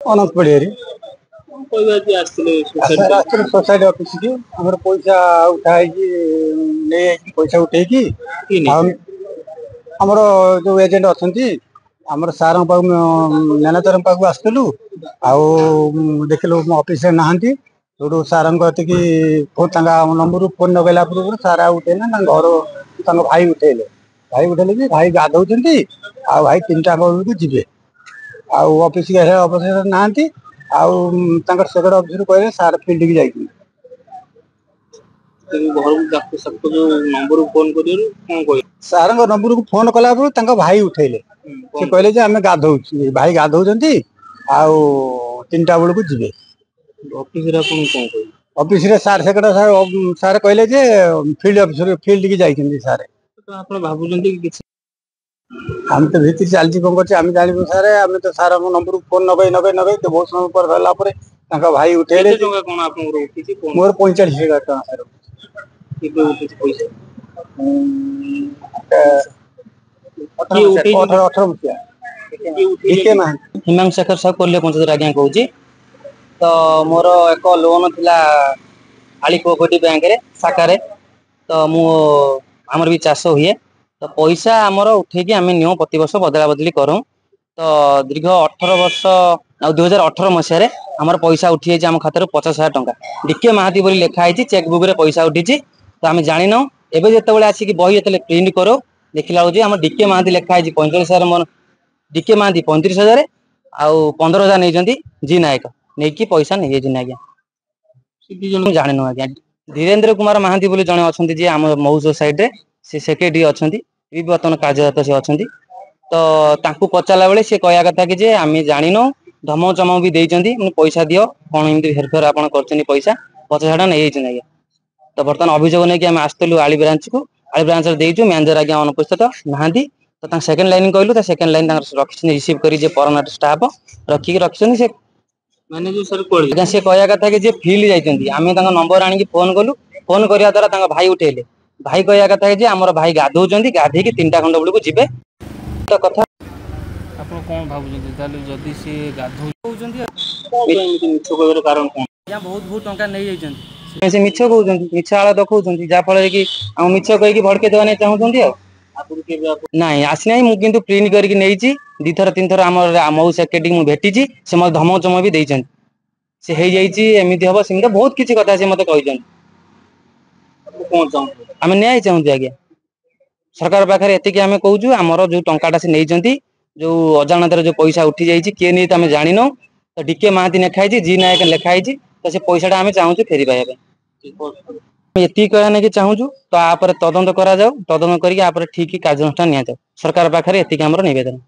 अनंत पड़ियारी society office की हमर पैसा उठाई ने पैसा उठे की हमर जो एजेंट अच्छी आमर सार मैनेजर पाक आसलु देखिलु ऑफिस नहांती जो सार नंबर फोन लगेला पूर्व सार उठेना घर भाई उठेले कि भाई गाधौं भाई 3टा बेलू जी ऑफिस नहांती सेक्रेटरी ऑफिस कहले सार फील्ड की जाइए सार नंबर को फोन कला भाई उठेले से कहले आम गाधौ भाई गाधौं 3टा बेलू जी ऑफिस सार सेक्रेटरी सार कहले फील्ड की जाइए सार हम तो भीतर चलती कौन कर जानू सारे आम तो सार नंबर फोन नगे बहुत समय पर भाई उठेले मोर 45,000 टका हिमांशु शेखर साहू कोल्हे पंचायत आज्ञा कहूँ तो मोर एक लोन थिला आली कोऑपरेटिव बैंक रे शाखा तो आमर भी चाष हुए तो पैसा आमर उठेकी आम नियो प्रति वर्ष बदला बदली करूँ तो दीर्घ 18 वर्ष 2018 मसीह आमर पैसा उठी आम खातर 50,000 टंका डीके महाती बोली लिखाई चेकबुक रे पैसा उठी तो आम जान एवं जो आसिक बही जो प्रिंट करो देखला आम डीके महाती लिखाई 45,000 मन डीके महाती 35,000 आउ 15,000 नहीं जी नायक नहीं पैसा नहीं जाए आज्ञा जान आज्ञा धीरेन्द्र कुमार महांती बोली जड़े अच्छा जी आम मऊ सोसाइटी रे से सेक्रेटरी अच्छा भी बर्तमान कार्यरत से अच्छा तो पचारा बेले सी कह कथा कि आम जान धमक चमक भी देती पैसा दियो कौन एमती हेरफेर आप पैसा 50,000 टका नहीं आज्ञा तो बर्तमान अभियोग नहीं आम आसलु आली ब्रांच को आली ब्रांच देचु मैनेजर आज्ञा अनुपस्थित नहांती तो सेकेंड लाइन कहलु सेकेंड लाइन रखी रिसीव कर परमानेंट स्टाफ रखिक रखी से मैनेजर सी कह कथा कि फील्ड जाइए आम नंबर आनी फोन कलु फोन करने द्वारा भाई उठेले भाई कह कथा कि आम भाई गाधौं गाधे 3टा खंड बेलू जी तो कथा कौन भाई सी गाधौं कारण कौन बहुत बहुत टंका नहीं जाइए से मिछ कहते मिछ आड़ देखा जहाँफल कि आम मिछ कहीकि भड़के देवा नहीं चाहूँगी नाई आसी ना कि प्रिंट करके दी थर 3 थर आम मऊ सेक्रेटरी मुझे भेटी से मत धमक चमक भी देती से हो जामती हम सेमती बहुत किसी कथा से मत कही आम न्याय चाहूँ आज्ञा सरकार पाखे एतिक आम कहूँ आमर जो टाटा से नहीं जो अजाणत जो पैसा उठी जाइए किए नहीं आम जान तो डीके महाती लिखाई जी नायक लिखाई तो से पैसा आम चाहूँ फेरी पाइबा ये कहना नहीं चाहूँ तो आप तदंत करा तदंत करके ठीक कार्यानुष्ठान नि सरकार पाखे एतिक आमर निवेदन।